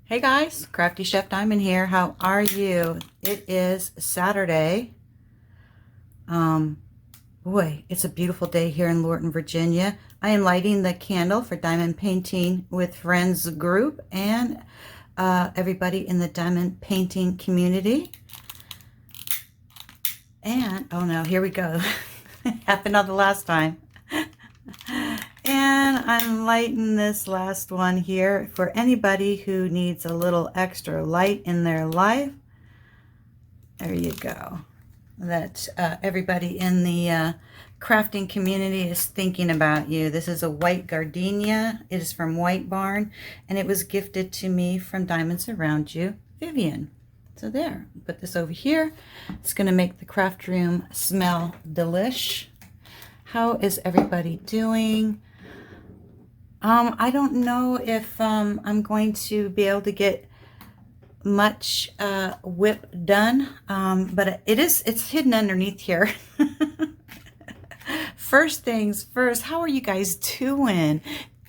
Hey guys, Crafty Chef Diamond here. How are you? It is Saturday. Boy, it's a beautiful day here in Lorton, Virginia. I am lighting the candle for Diamond Painting with Friends group and everybody in the diamond painting community. And, oh no, here we go. Happened on the last time. And I'm lighting this last one here for anybody who needs a little extra light in their life. There you go. That everybody in the crafting community is thinking about you. This is a white gardenia. It is from White Barn, and it was gifted to me from Diamonds Around You, Vivian. So there, put this over here. It's going to make the craft room smell delish. How is everybody doing? I don't know if I'm going to be able to get much WIP done, but it's hidden underneath here. First things first, how are you guys doing?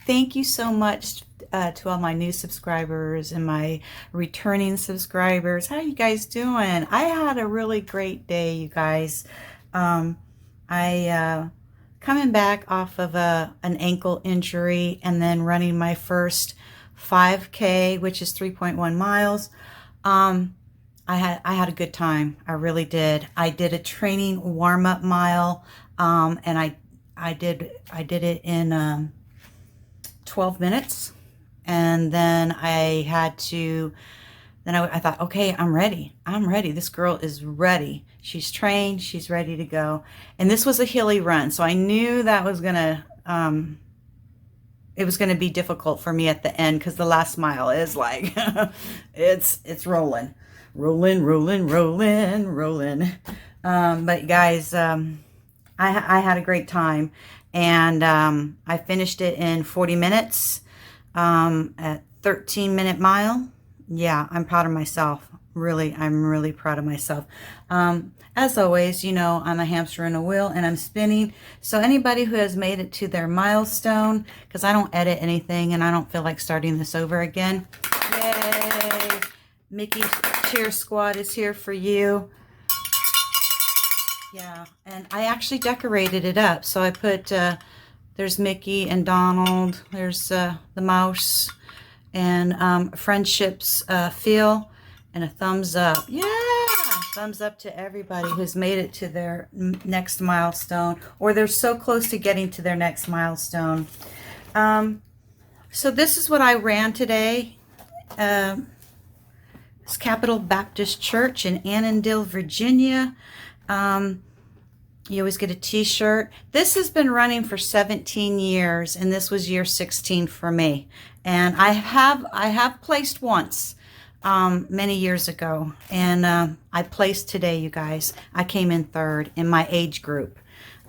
Thank you so much to all my new subscribers and my returning subscribers. How are you guys doing? I had a really great day, you guys. Coming back off of an ankle injury and then running my first 5K, which is 3.1 miles. I had a good time. I really did. I did a training warm-up mile, and I did it in 12 minutes, and then I had to. Then I thought, okay, I'm ready. I'm ready. This girl is ready. She's trained. She's ready to go. And this was a hilly run, so I knew that was gonna it was gonna be difficult for me at the end because the last mile is like it's rolling. But guys, I had a great time, and I finished it in 40 minutes at 13-minute mile. Yeah, I'm proud of myself. Really, I'm really proud of myself. As always, you know, I'm a hamster in a wheel and I'm spinning. So anybody who has made it to their milestone, because I don't edit anything and I don't feel like starting this over again. Yay! Mickey's Cheer Squad is here for you. Yeah, and I actually decorated it up. So I put, there's Mickey and Donald. There's the mouse. And friendships feel, and a thumbs up. Yeah, thumbs up to everybody who's made it to their next milestone, or they're so close to getting to their next milestone. So this is what I ran today. It's Capital Baptist Church in Annandale, Virginia. You always get a t-shirt. This has been running for 17 years, and this was year 16 for me. And I have placed once many years ago, and I placed today, you guys. I came in third in my age group,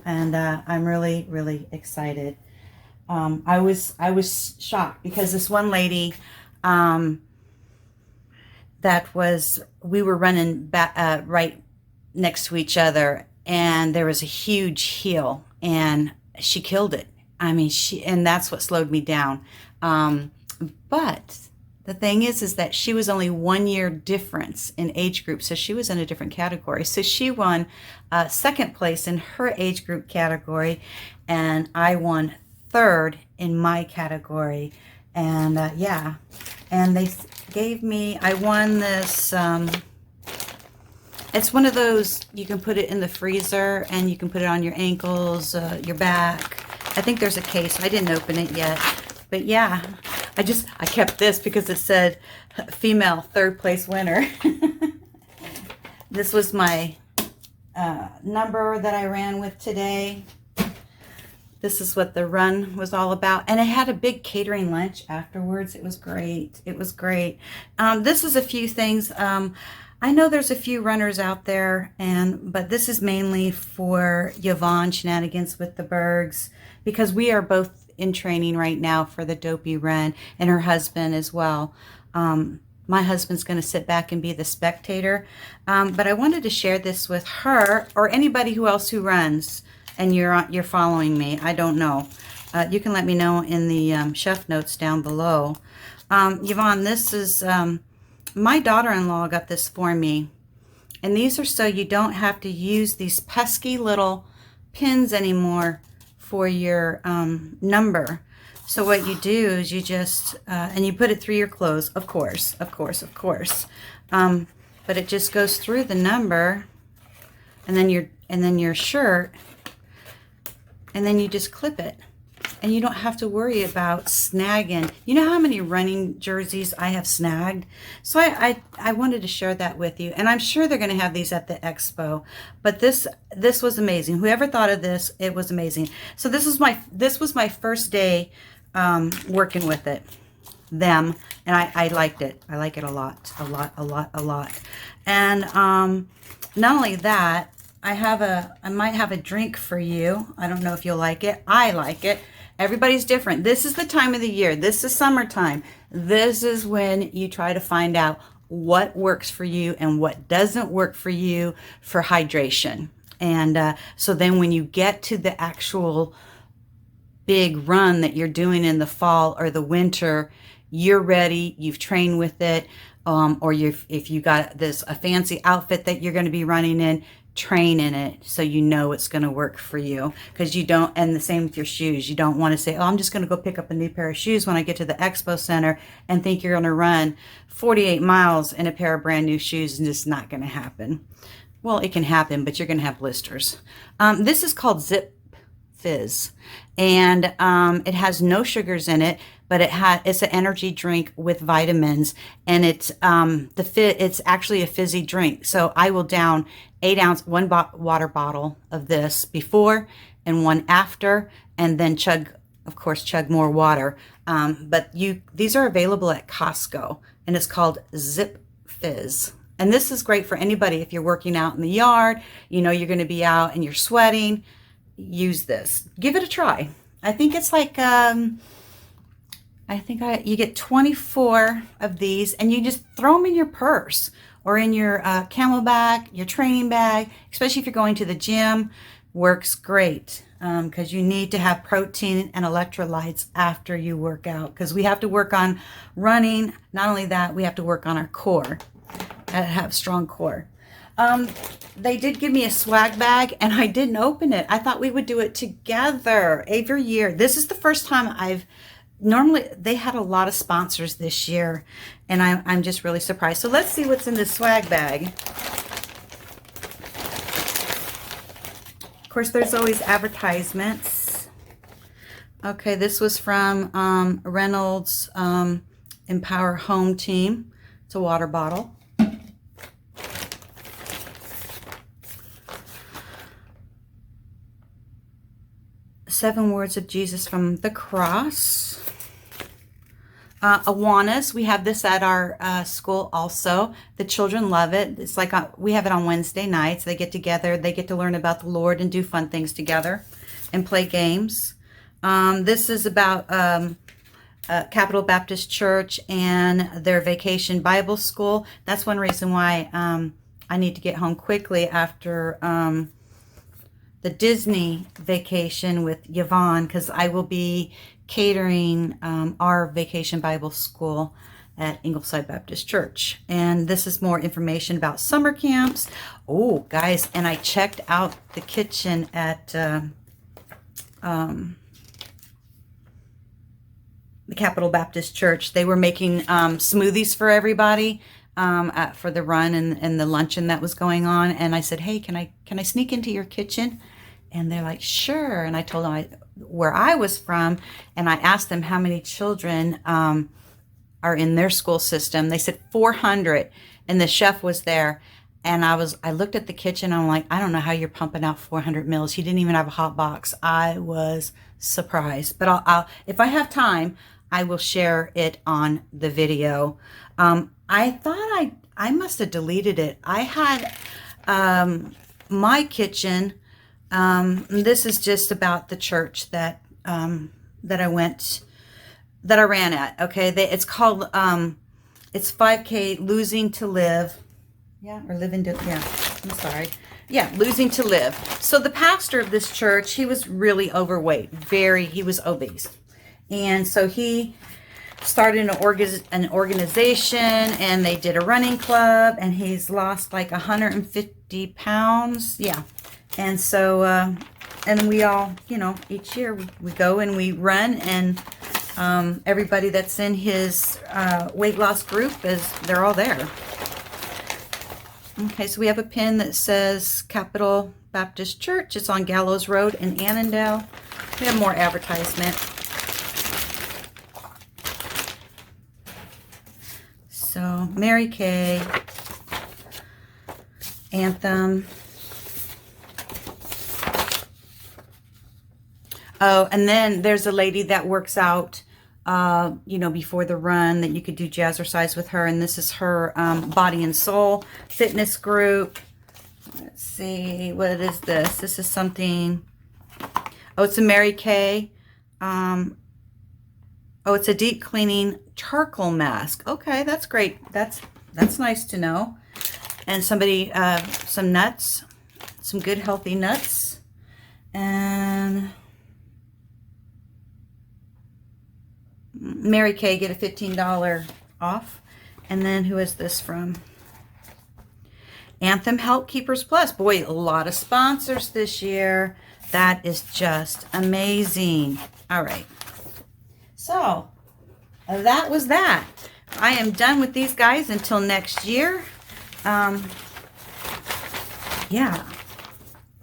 and I'm really, really excited. I was shocked because this one lady we were running back, right next to each other, and there was a huge hill, and she killed it. I mean, and that's what slowed me down. But the thing is that she was only 1 year difference in age group, so she was in a different category. So she won second place in her age group category, and I won third in my category. And yeah, and they gave me, I won this. It's one of those, you can put it in the freezer and you can put it on your ankles, your back. I think there's a case. I didn't open it yet. But yeah, I kept this because it said female third place winner. This was my number that I ran with today. This is what the run was all about. And I had a big catering lunch afterwards. It was great. It was great. This is a few things. I know there's a few runners out there, but this is mainly for Yvonne Shenanigans with the Bergs, because we are both in training right now for the Dopey Run, and her husband as well. My husband's going to sit back and be the spectator, but I wanted to share this with her or anybody who else who runs, and you're following me. I don't know. You can let me know in the chef notes down below. Yvonne, this is, my daughter-in-law got this for me. And these are so you don't have to use these pesky little pins anymore for your number. So what you do is you just, and you put it through your clothes, of course. But it just goes through the number, and then your shirt, and then you just clip it. And you don't have to worry about snagging. You know how many running jerseys I have snagged? So I wanted to share that with you. And I'm sure they're going to have these at the expo. But this was amazing. Whoever thought of this, it was amazing. So this was my first day working with it. And I liked it. I like it a lot. And not only that, I might have a drink for you. I don't know if you'll like it. I like it. Everybody's different. This is the time of the year. This is summertime. This is when you try to find out what works for you and what doesn't work for you for hydration. And so then when you get to the actual big run that you're doing in the fall or the winter, you're ready, you've trained with it, or if you got a fancy outfit that you're going to be running in, train in it so you know it's going to work for you. Because you don't, and the same with your shoes, you don't want to say, oh, I'm just going to go pick up a new pair of shoes when I get to the expo center and think you're going to run 48 miles in a pair of brand new shoes, and it's not going to happen. Well, it can happen, but you're going to have blisters. This is called Zip Fizz, and it has no sugars in it, but it's an energy drink with vitamins, and it's actually a fizzy drink. So I will down 8 ounce, one water bottle of this before and one after, and then chug more water. But these are available at Costco, and it's called Zip Fizz. And this is great for anybody if you're working out in the yard, you know you're going to be out and you're sweating. Use this. Give it a try. I think it's like you get 24 of these, and you just throw them in your purse or in your camelback, your training bag, especially if you're going to the gym. Works great because you need to have protein and electrolytes after you work out, because we have to work on running. Not only that, we have to work on our core, have strong core. They did give me a swag bag, and I didn't open it. I thought we would do it together every year. This is the first time normally they had a lot of sponsors this year, and I'm just really surprised. So let's see what's in this swag bag. Of course, there's always advertisements. Okay, this was from Reynolds Empower Home Team. It's a water bottle. 7 words of Jesus from the cross. Awanas, we have this at our school also. The children love it. It's like we have it on Wednesday nights. They get together, they get to learn about the Lord and do fun things together and play games. This is about Capital Baptist Church and their vacation Bible school. That's one reason why I need to get home quickly after the Disney vacation with Yvonne, because I will be catering our vacation Bible school at Ingleside Baptist Church. And this is more information about summer camps. Oh, guys, and I checked out the kitchen at the Capital Baptist Church. They were making smoothies for everybody for the run and the luncheon that was going on. And I said, hey, can I sneak into your kitchen? And they're like, sure. And I told them where I was from, and I asked them how many children are in their school system. They said 400, and the chef was there. And I looked at the kitchen, and I'm like, I don't know how you're pumping out 400 meals. He didn't even have a hot box. I was surprised. But I'll if I have time, I will share it on the video. I thought I must have deleted it. I had my kitchen. This is just about the church that I ran at. Okay, it's called it's 5K Losing to Live. Yeah, or Living to, yeah, I'm sorry. Yeah, Losing to Live. So the pastor of this church, he was really overweight. He was obese. And so he started an organization, and they did a running club, and he's lost like 150 pounds. Yeah. And so, and we all, you know, each year we go and we run, and everybody that's in his weight loss group they're all there. Okay, so we have a pin that says Capital Baptist Church. It's on Gallows Road in Annandale. We have more advertisement. So Mary Kay, Anthem. Oh, and then there's a lady that works out, you know, before the run, that you could do jazzercise with her. And this is her Body and Soul fitness group. Let's see, what is this? This is something. Oh, it's a Mary Kay. Oh, it's a deep cleaning charcoal mask. Okay, that's great. That's nice to know. And somebody, some nuts, some good healthy nuts, and Mary Kay, get a $15 off. And then who is this from? Anthem Help Keepers Plus. Boy, a lot of sponsors this year. That is just amazing. All right. So that was that. I am done with these guys until next year. Yeah.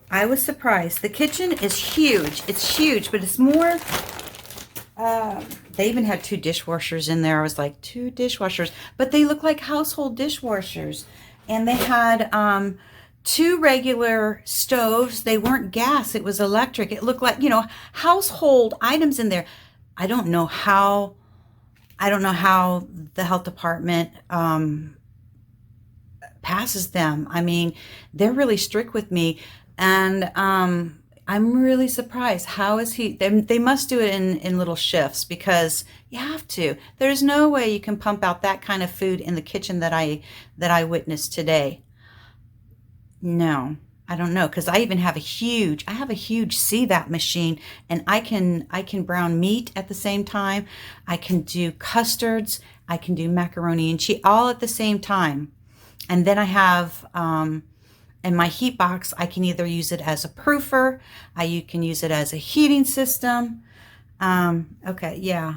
I was surprised. The kitchen is huge. It's huge, but it's more... they even had 2 dishwashers in there. I was like, 2 dishwashers, but they look like household dishwashers. And they had 2 regular stoves. They weren't gas. It was electric. It looked like, you know, household items in there. I don't know how the health department passes them. I mean, they're really strict with me, and I'm really surprised. How is he? They must do it in little shifts, because you have to. There's no way you can pump out that kind of food in the kitchen that I witnessed today. No, I don't know, because I even have a huge CVAP machine, and I can brown meat at the same time. I can do custards. I can do macaroni and cheese all at the same time. And then I have in my heat box, I can either use it as a proofer, you can use it as a heating system. Okay, yeah.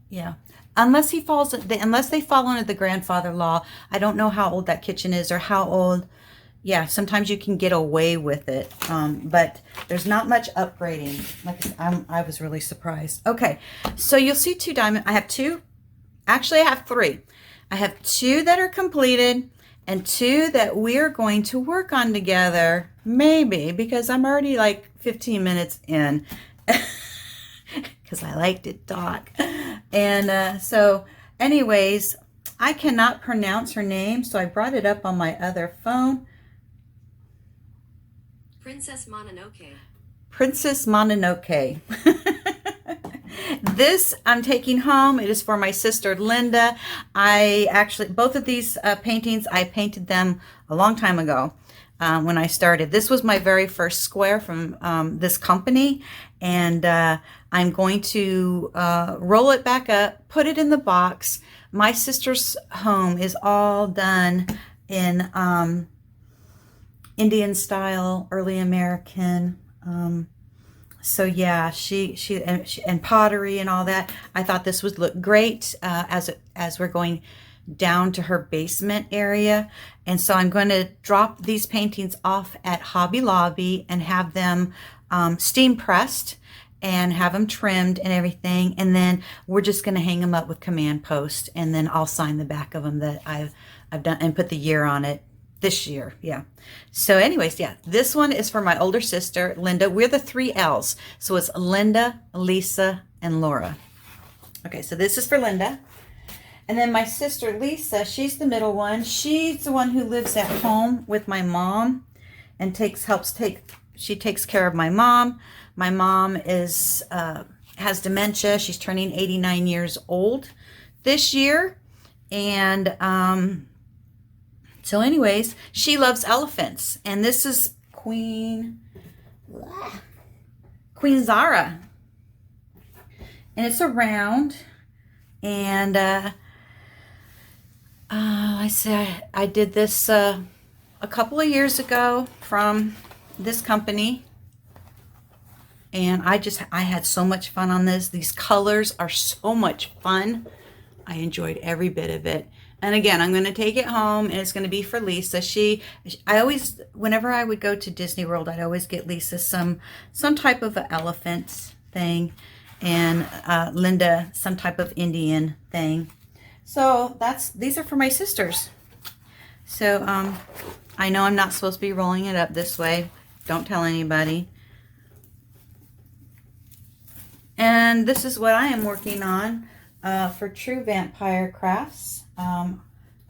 Yeah. Unless they fall under the grandfather law. I don't know how old that kitchen is, or how old. Yeah, sometimes you can get away with it, but there's not much upgrading. Like I was really surprised. Okay, so you'll see 2 diamond. I have 2. Actually, I have 3. I have 2 that are completed, and 2 that we're going to work on together, maybe, because I'm already like 15 minutes in, because I like to talk. And so anyways, I cannot pronounce her name, so I brought it up on my other phone. Princess Mononoke. Princess Mononoke. This I'm taking home. It is for my sister Linda. I actually, both of these paintings, I painted them a long time ago when I started. This was my very first square from this company, and I'm going to roll it back up, put it in the box. My sister's home is all done in Indian style, early American. So yeah, she and pottery and all that. I thought this would look great as we're going down to her basement area. And so I'm going to drop these paintings off at Hobby Lobby and have them steam pressed and have them trimmed and everything. And then we're just going to hang them up with command post, and then I'll sign the back of them that I've done and put the year on it. This year, yeah. So anyways, yeah, this one is for my older sister, Linda. We're the 3 L's. So it's Linda, Lisa, and Laura. Okay, so this is for Linda. And then my sister, Lisa, she's the middle one. She's the one who lives at home with my mom and takes care of my mom. My mom has dementia. She's turning 89 years old this year. And so anyways, she loves elephants. And this is Queen Zara. and it's a round. And I did this a couple of years ago from this company, and I had so much fun on this. These colors are so much fun. I enjoyed every bit of it. And again, I'm going to take it home, and it's going to be for Lisa. Whenever I would go to Disney World, I'd always get Lisa some type of an elephant thing, and Linda some type of Indian thing. So these are for my sisters. So I know I'm not supposed to be rolling it up this way. Don't tell anybody. And this is what I am working on for True Vampire Crafts.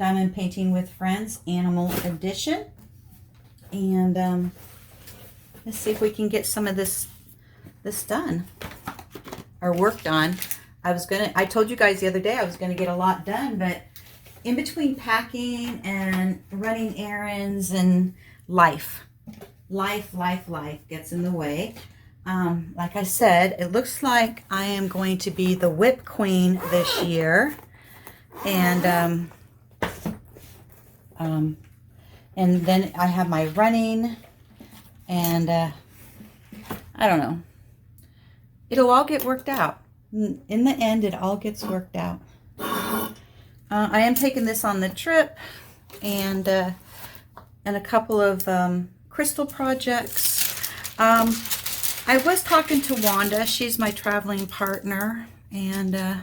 Diamond Painting with Friends, Animal Edition. And let's see if we can get some of this done, or worked on. I told you guys the other day I was gonna get a lot done, but in between packing and running errands and life gets in the way. Like I said, it looks like I am going to be the WIP queen this year. And then I have my running, and I don't know. It'll all get worked out. In the end, it all gets worked out. I am taking this on the trip, and a couple of crystal projects. I was talking to Wanda. She's my traveling partner, and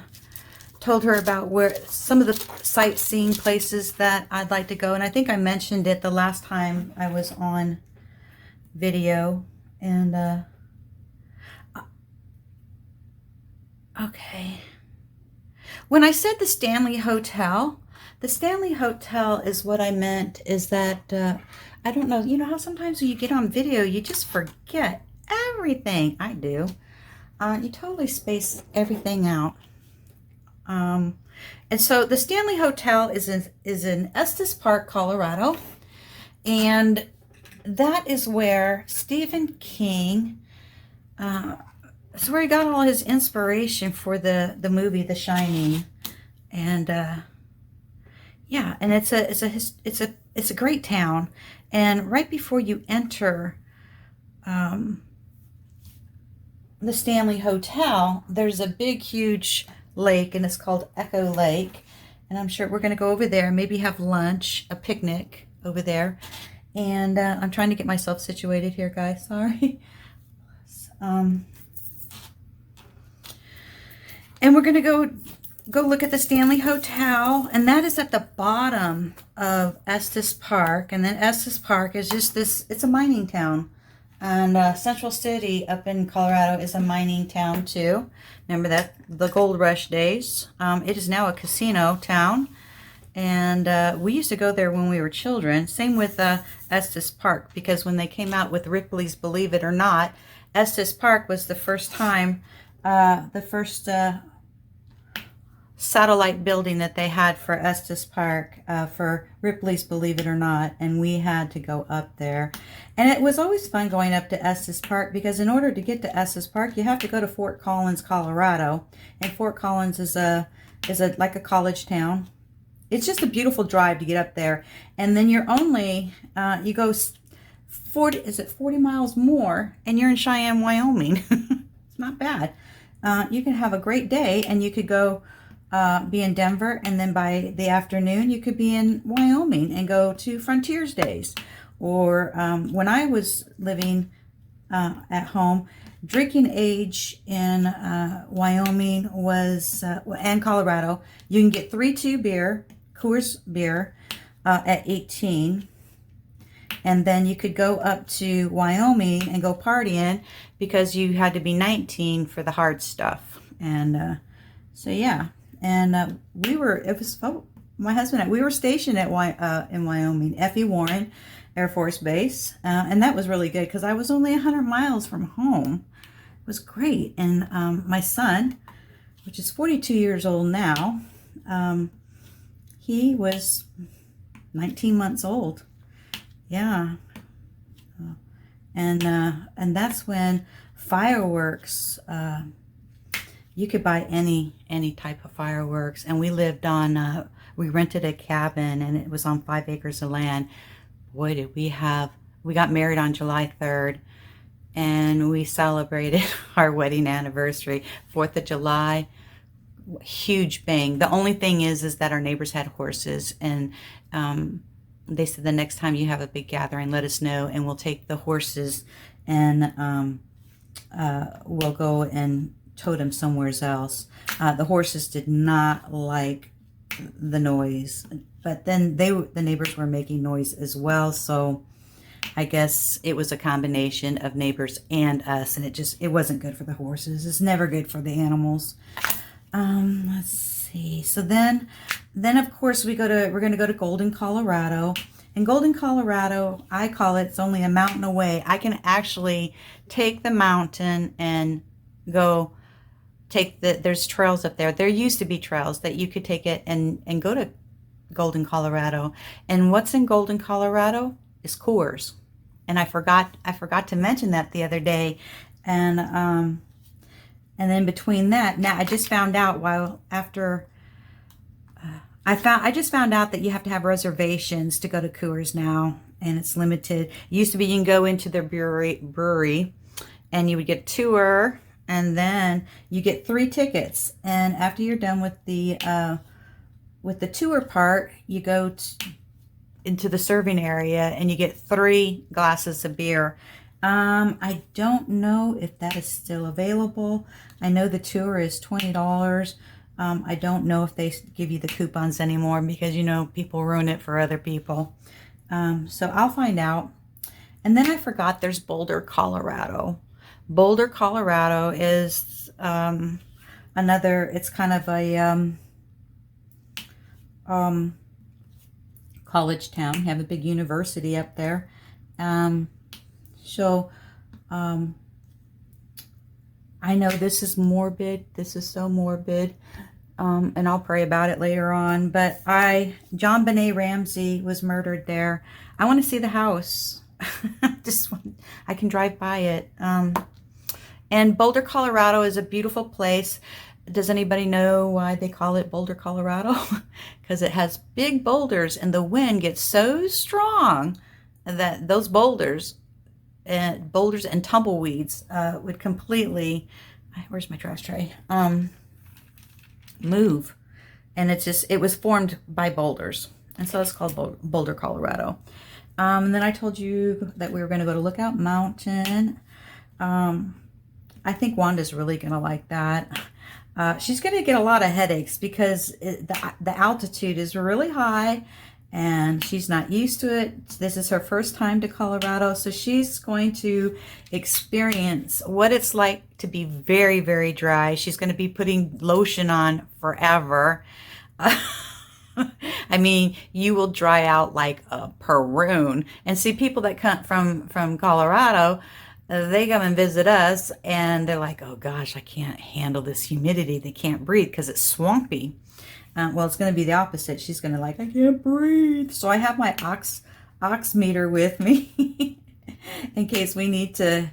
told her about where some of the sightseeing places that I'd like to go. And I think I mentioned it the last time I was on video. And okay. When I said the Stanley Hotel is what I meant, is that, I don't know, you know how sometimes when you get on video, you just forget everything. I do. You totally space everything out. And so the Stanley Hotel is in Estes Park, Colorado. And that is where Stephen King, it's where he got all his inspiration for the movie The Shining. And yeah, and it's a great town. And right before you enter the Stanley Hotel, there's a big huge lake, and it's called Echo Lake. And I'm sure we're going to go over there, maybe have lunch, a picnic over there. And I'm trying to get myself situated here, guys. Sorry. And we're going to go look at the Stanley Hotel, and that is at the bottom of Estes Park. And then Estes Park is just this, it's a mining town. And Central City up in Colorado is a mining town too. Remember that, the gold rush days. It is now a casino town. And we used to go there when we were children. Same with Estes Park, because when they came out with Ripley's Believe It or Not, Estes Park was the first time, the first satellite building that they had for Estes Park, for Ripley's Believe It or Not, and we had to go up there. And it was always fun going up to Estes Park, because in order to get to Estes Park, you have to go to Fort Collins, Colorado. And Fort Collins is like a college town. It's just a beautiful drive to get up there. And then you're only, you go 40 miles more, and you're in Cheyenne, Wyoming. It's not bad. You can have a great day, and you could go be in Denver, and then by the afternoon you could be in Wyoming and go to Frontiers Days. Or when I was living at home, drinking age in Wyoming was, and Colorado, you can get 3-2 beer, Coors beer, at 18. And then you could go up to Wyoming and go partying, because you had to be 19 for the hard stuff. And so yeah. And my husband and I, we were stationed at in Wyoming, F.E. Warren Air Force Base. And that was really good, because I was only 100 miles from home. It was great. And my son, which is 42 years old now, he was 19 months old. Yeah. And that's when fireworks you could buy any type of fireworks. And we lived on, we rented a cabin, and it was on 5 acres of land. Boy, did we have, we got married on July 3rd, and we celebrated our wedding anniversary, 4th of July, huge bang. The only thing is that our neighbors had horses, and they said the next time you have a big gathering, let us know, and we'll take the horses, and we'll go and tote them somewhere else. The horses did not like the noise, but then the neighbors were making noise as well, so I guess it was a combination of neighbors and us, and it wasn't good for the horses. It's never good for the animals. Let's see. So then of course we're going to go to Golden, Colorado. In Golden, Colorado, I call it, it's only a mountain away. I can actually take the mountain and go take there's trails up there. There used to be trails that you could take it and go to Golden, Colorado. And what's in Golden, Colorado is Coors. And I forgot to mention that the other day. And then between that, now I just found out I just found out that you have to have reservations to go to Coors now, and it's limited. It used to be you can go into their brewery and you would get a tour, and then you get 3 tickets. And after you're done with the tour part, you go into the serving area and you get 3 glasses of beer. I don't know if that is still available. I know the tour is $20. I don't know if they give you the coupons anymore, because, you know, people ruin it for other people. So I'll find out. And then I forgot there's Boulder, Colorado. Boulder, Colorado is another, it's kind of a college town. You have a big university up there. So I know this is morbid. This is so morbid. And I'll pray about it later on. But John Benet Ramsey was murdered there. I want to see the house. I can drive by it. And Boulder, Colorado is a beautiful place. Does anybody know why they call it Boulder, Colorado? Because it has big boulders, and the wind gets so strong that those boulders and tumbleweeds would completely, where's my trash tray, move. And it was formed by boulders, and so it's called Boulder, Colorado. And then I told you that we were going to go to Lookout Mountain. I think Wanda's really going to like that. She's going to get a lot of headaches because the altitude is really high, and she's not used to it. This is her first time to Colorado, so she's going to experience what it's like to be very, very dry. She's going to be putting lotion on forever. I mean, you will dry out like a prune. And see, people that come from Colorado, they come and visit us, and they're like, oh gosh, I can't handle this humidity. They can't breathe because it's swampy. Well, it's going to be the opposite. She's going to like, I can't breathe. So I have my ox meter with me in case we need to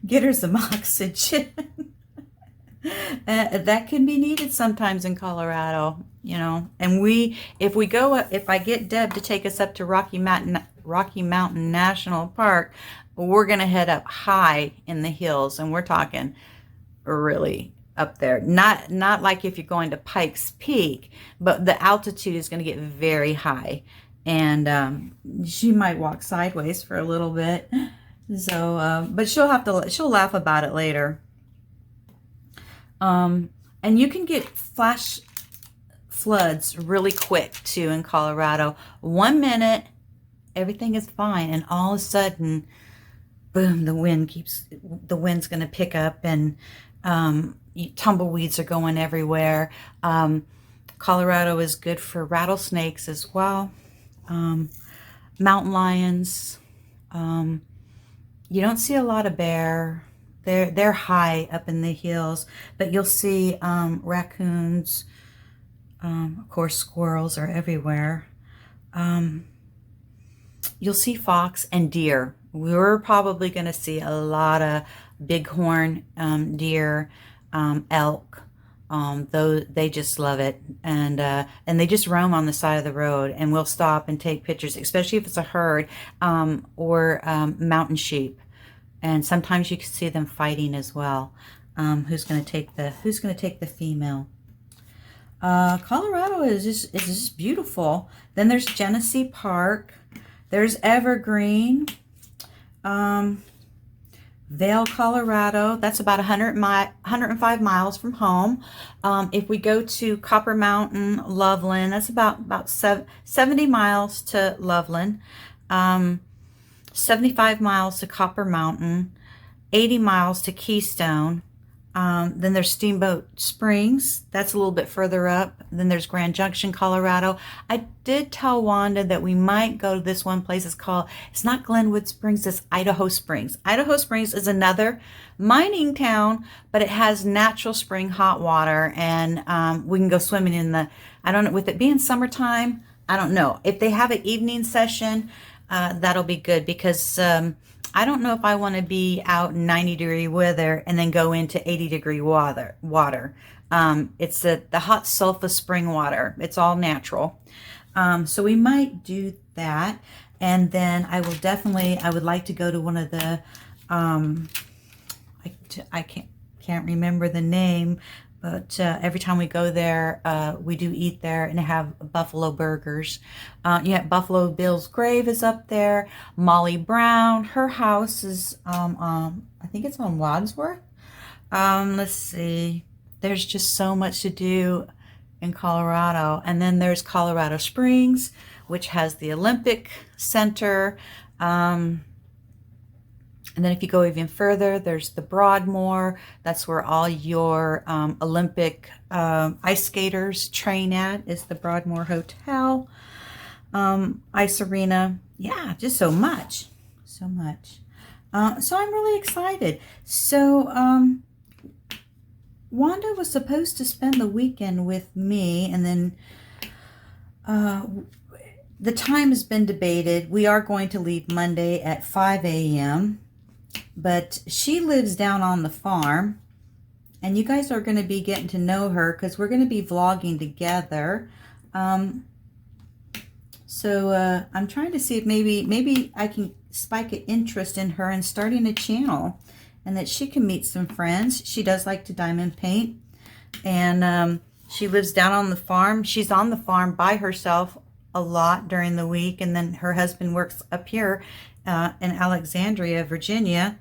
get her some oxygen. That can be needed sometimes in Colorado, you know. And if I get Deb to take us up to Rocky Mountain National Park, we're going to head up high in the hills, and we're talking really up there. Not like if you're going to Pikes Peak, but the altitude is going to get very high, and she might walk sideways for a little bit. So, but she'll laugh about it later. And you can get flash floods really quick too in Colorado. 1 minute, everything is fine, and all of a sudden, boom, the wind's going to pick up, and tumbleweeds are going everywhere. Colorado is good for rattlesnakes as well. Mountain lions. You don't see a lot of bear. They're high up in the hills, but you'll see raccoons. Of course, squirrels are everywhere. You'll see fox and deer. We're probably going to see a lot bighorn deer, elk. Those, they just love it, and they just roam on the side of the road, and we'll stop and take pictures, especially if it's a herd, or mountain sheep, and sometimes you can see them fighting as well. Who's going to take the female? Colorado is just beautiful. Then there's Genesee Park. There's Evergreen. Vail, Colorado. That's about 105 miles from home. If we go to Copper Mountain, Loveland, that's about 70 miles to Loveland. 75 miles to Copper Mountain. 80 miles to Keystone. Then there's Steamboat Springs. That's a little bit further up. Then there's Grand Junction, Colorado. I did tell Wanda that we might go to this one place. It's not Glenwood Springs, it's Idaho Springs. Idaho Springs is another mining town, but it has natural spring hot water, and we can go swimming in the, I don't know, with it being summertime, I don't know. If they have an evening session, that'll be good, because I don't know if I want to be out in 90-degree weather and then go into 80-degree water. It's the hot sulfur spring water. It's all natural. So we might do that. And then I would like to go to one of the, I can't remember the name, but every time we go there, we do eat there and have buffalo burgers. Yeah, Buffalo Bill's grave is up there. Molly Brown, her house is, I think it's on Wadsworth. Let's see. There's just so much to do in Colorado. And then there's Colorado Springs, which has the Olympic Center. And then if you go even further, there's the Broadmoor. That's where all your Olympic ice skaters train at, is the Broadmoor Hotel. Ice Arena. Yeah, just so much. So much. So I'm really excited. So Wanda was supposed to spend the weekend with me, and then the time has been debated. We are going to leave Monday at 5 a.m., but she lives down on the farm, and you guys are going to be getting to know her because we're going to be vlogging together. So I'm trying to see if maybe I can spike an interest in her and starting a channel, and that she can meet some friends. She does like to diamond paint, and she lives down on the farm. She's on the farm by herself a lot during the week, and then her husband works up here in Alexandria, Virginia,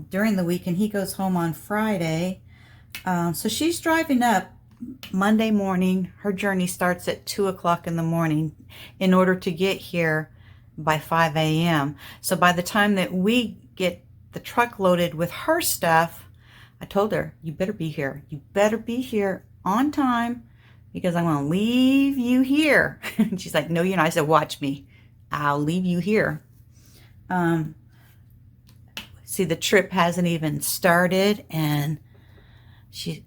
during the week, and he goes home on Friday. So she's driving up Monday morning. Her journey starts at 2 o'clock in the morning in order to get here by 5 a.m. So by the time that we get the truck loaded with her stuff, I told her, you better be here. You better be here on time, because I'm going to leave you here. And she's like, no, you're not. I said, watch me. I'll leave you here. See, the trip hasn't even started, and she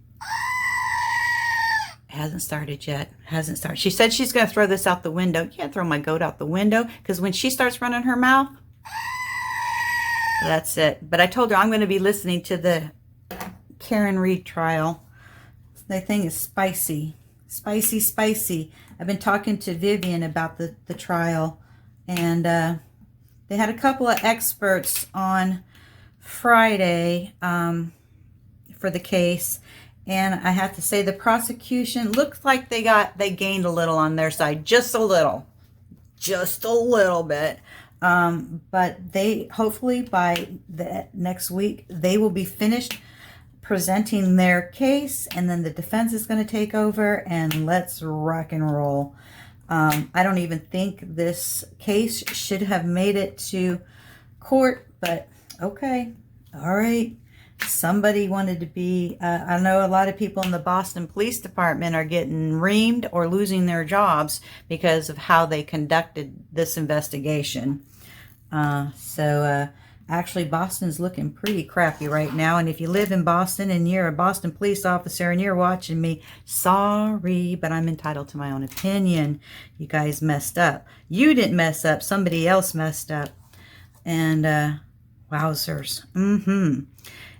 hasn't started yet. Hasn't started. She said she's going to throw this out the window. You can't throw my goat out the window, because when she starts running her mouth, that's it. But I told her I'm going to be listening to the Karen Reed trial. The thing is spicy. Spicy, spicy. I've been talking to Vivian about the trial, and they had a couple of experts on Friday for the case, and I have to say the prosecution looks like they gained a little on their side, just a little bit. But they hopefully by the next week they will be finished presenting their case, and then the defense is going to take over, and let's rock and roll. I don't even think this case should have made it to court, but okay, all right. Somebody wanted to be, I know a lot of people in the Boston Police Department are getting reamed or losing their jobs because of how they conducted this investigation. Actually, Boston's looking pretty crappy right now. And if you live in Boston and you're a Boston police officer and you're watching me, sorry, but I'm entitled to my own opinion. You guys messed up. You didn't mess up. Somebody else messed up. And Wowzers.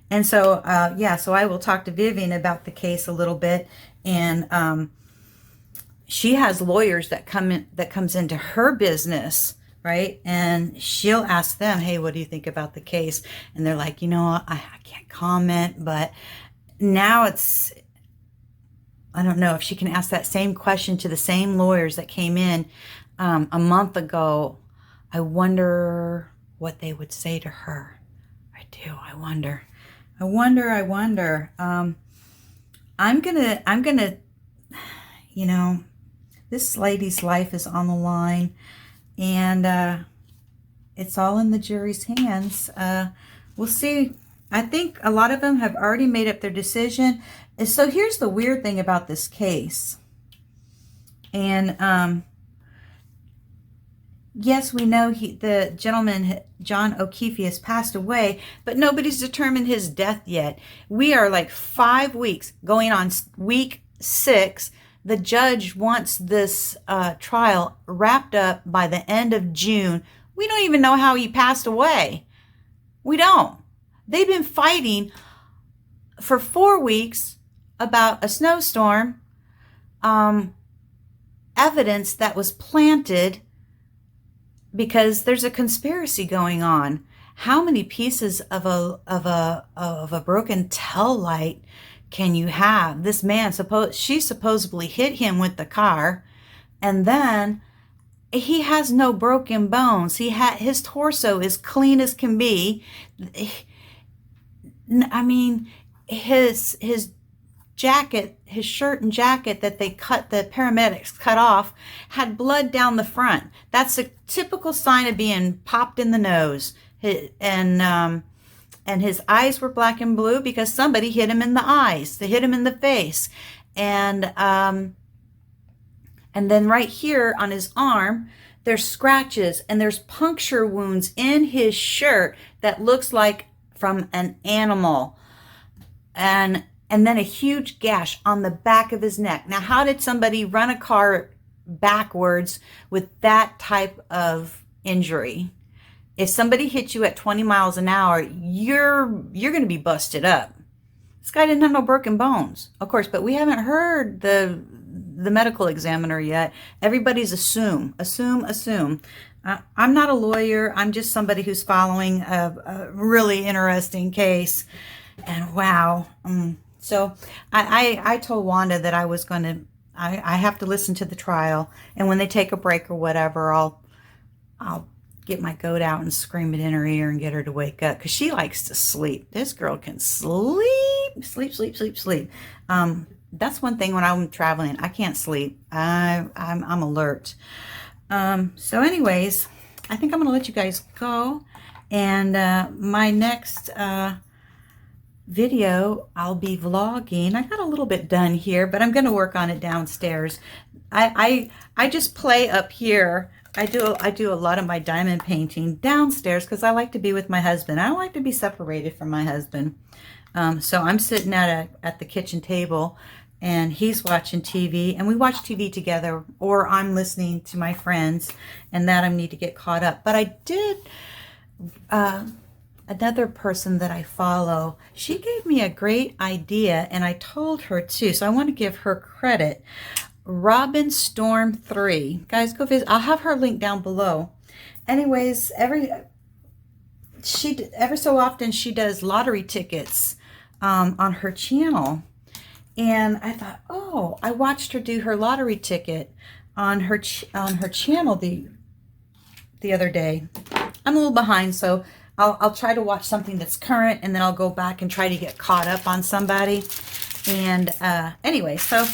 And so, yeah, so I will talk to Vivian about the case a little bit. And she has lawyers that comes into her business, right? And she'll ask them, hey, what do you think about the case? And they're like, I can't comment. But now I don't know if she can ask that same question to the same lawyers that came in a month ago. I wonder what they would say to her. I do. I wonder. I'm gonna, this lady's life is on the line, and it's all in the jury's hands. We'll see. I think a lot of them have already made up their decision. And so here's the weird thing about this case. And yes, we know the gentleman, John O'Keefe, has passed away, but nobody's determined his death yet. We are like 5 weeks going on week 6. The judge wants this trial wrapped up by the end of June. We don't even know how he passed away. We don't. They've been fighting for 4 weeks about a snowstorm, evidence that was planted because there's a conspiracy going on. How many pieces of a broken tail light can you have? This man she supposedly hit him with the car, and then he has no broken bones. His torso is clean as can be. I mean, his jacket, his shirt and jacket that the paramedics cut off, had blood down the front. That's a typical sign of being popped in the nose. And his eyes were black and blue because somebody hit him in the eyes. They hit him in the face. And then right here on his arm, there's scratches and there's puncture wounds in his shirt that looks like from an animal. And then a huge gash on the back of his neck. Now, how did somebody run a car backwards with that type of injury? If somebody hits you at 20 miles an hour, you're going to be busted up. This guy didn't have no broken bones, of course, but we haven't heard the medical examiner yet. Everybody's assume. I'm not a lawyer. I'm just somebody who's following a really interesting case. And wow. So I told Wanda that I was going to, I have to listen to the trial. And when they take a break or whatever, I'll get my goat out and scream it in her ear and get her to wake up, because she likes to sleep. This girl can sleep. That's one thing when I'm traveling. I can't sleep. I'm alert. So anyways, I think I'm going to let you guys go. And my next video, I'll be vlogging. I got a little bit done here, but I'm going to work on it downstairs. I just play up here. I do a lot of my diamond painting downstairs because I like to be with my husband. I don't like to be separated from my husband. So I'm sitting at the kitchen table, and he's watching TV, and we watch TV together, or I'm listening to my friends, and that I need to get caught up. But I did, another person that I follow, she gave me a great idea, and I told her too, so I want to give her credit. Robin Storm 3. Guys, go visit. I'll have her link down below. Anyways, ever so often she does lottery tickets on her channel. And I thought, oh, I watched her do her lottery ticket on her channel the other day. I'm a little behind, so I'll try to watch something that's current, and then I'll go back and try to get caught up on somebody. And anyway, so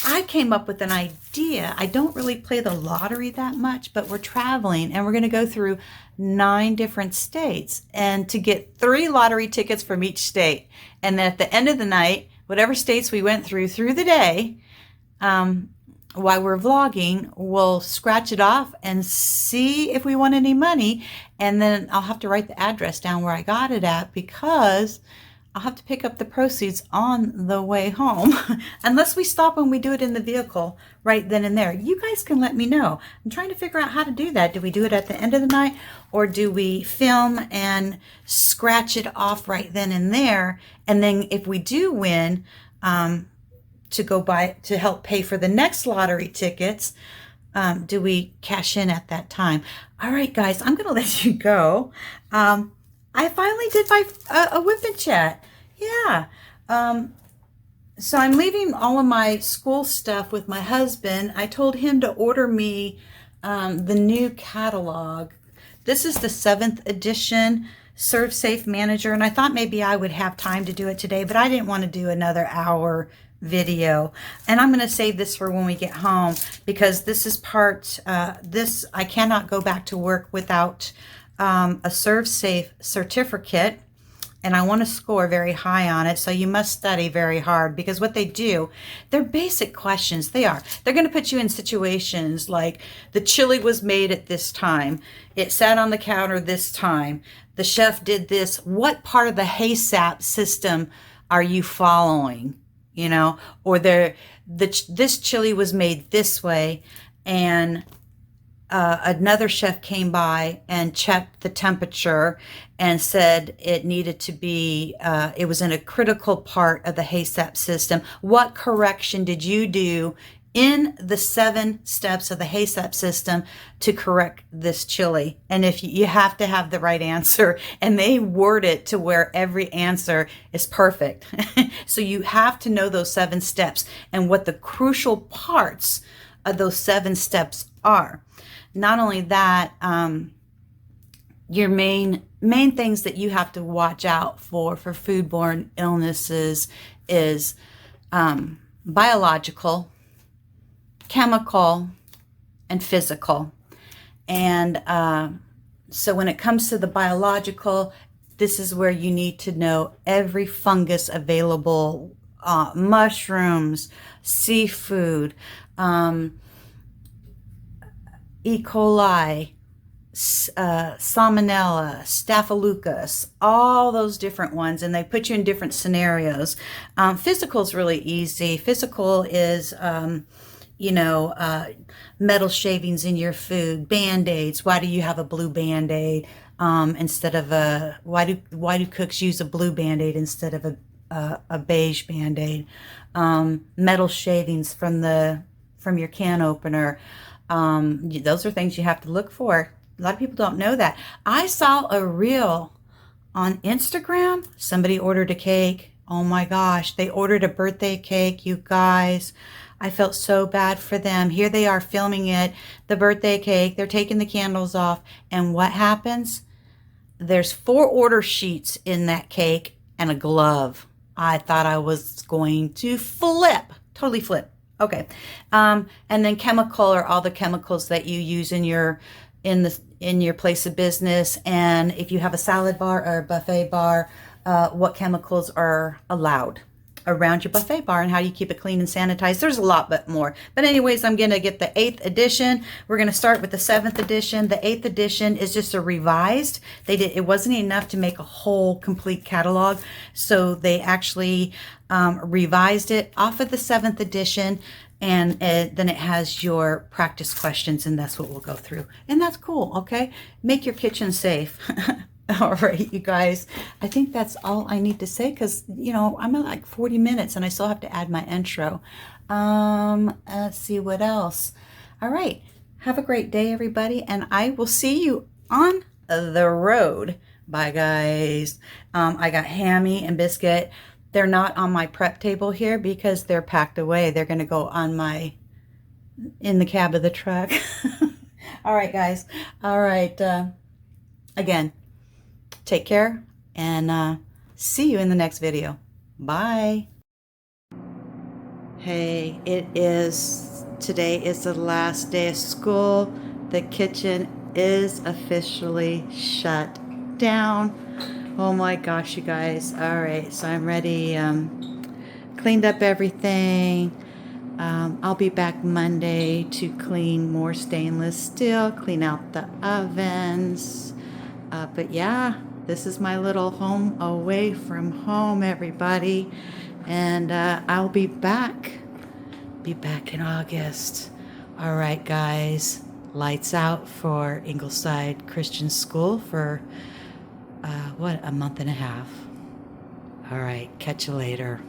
I came up with an idea. I don't really play the lottery that much, but we're traveling, and we're going to go through 9 different states, and to get 3 lottery tickets from each state. And then at the end of the night, whatever states we went through the day, while we're vlogging, we'll scratch it off and see if we want any money. And then I'll have to write the address down where I got it at, because I'll have to pick up the proceeds on the way home, unless we stop when we do it in the vehicle right then and there. You guys can let me know. I'm trying to figure out how to do that. Do we do it at the end of the night, or do we film and scratch it off right then and there? And then if we do win, to go buy, to help pay for the next lottery tickets, do we cash in at that time? All right, guys, I'm going to let you go. I finally did my a WIP and chat. Yeah. So I'm leaving all of my school stuff with my husband. I told him to order me the new catalog. This is the 7th edition Serve Safe Manager, and I thought maybe I would have time to do it today, but I didn't want to do another hour video. And I'm going to save this for when we get home, because this is part, I cannot go back to work without a Serve Safe certificate, and I want to score very high on it. So you must study very hard, because what they do, they're basic questions. They're going to put you in situations like the chili was made at this time, it sat on the counter this time, the chef did this. What part of the HACCP system are you following? You know, or this chili was made this way, and another chef came by and checked the temperature and said it needed to be, it was in a critical part of the HACCP system. What correction did you do in the 7 steps of the HACCP system to correct this chili? And if you have to have the right answer, and they word it to where every answer is perfect. So you have to know those 7 steps and what the crucial parts of those 7 steps are. Not only that, your main things that you have to watch out for foodborne illnesses is biological, chemical, and physical. And so when it comes to the biological, this is where you need to know every fungus available, mushrooms, seafood, E. coli, salmonella, staphylococcus, all those different ones, and they put you in different scenarios. Physical is really easy. Physical is, you know, metal shavings in your food, Band-Aids. Why do you have a blue Band-Aid instead of a, why do cooks use a blue Band-Aid instead of a beige Band-Aid? Metal shavings from your can opener. Those are things you have to look for. A lot of people don't know that. I saw a reel on Instagram. Somebody ordered a cake. Oh my gosh, they ordered a birthday cake, you guys. I felt so bad for them. Here they are filming it, the birthday cake. They're taking the candles off. And what happens? There's 4 order sheets in that cake and a glove. I thought I was going to flip, totally flip. Okay. And then chemical are all the chemicals that you use in your place of business. And if you have a salad bar or a buffet bar, what chemicals are allowed around your buffet bar and how you keep it clean and sanitized. There's a lot but more. But anyways, I'm going to get the 8th edition. We're going to start with the 7th edition. The 8th edition is just a revised. It wasn't enough to make a whole complete catalog. So they actually revised it off of the 7th edition. And then it has your practice questions, and that's what we'll go through. And that's cool, okay? Make your kitchen safe. All right, you guys. I think that's all I need to say, because, you know, I'm at like 40 minutes, and I still have to add my intro. Let's see what else. All right. Have a great day, everybody, and I will see you on the road. Bye, guys. I got hammy and biscuit. They're not on my prep table here because they're packed away. They're going to go on in the cab of the truck. All right, guys. All right. Again, take care, and see you in the next video. Bye. Hey, today is the last day of school. The kitchen is officially shut down. Oh my gosh, you guys. All right, so I'm ready. Cleaned up everything. I'll be back Monday to clean more stainless steel, clean out the ovens. But yeah, This is my little home away from home, everybody. And I'll be back. Be back in August. All right, guys. Lights out for Ingleside Christian School for, a month and a half. All right. Catch you later.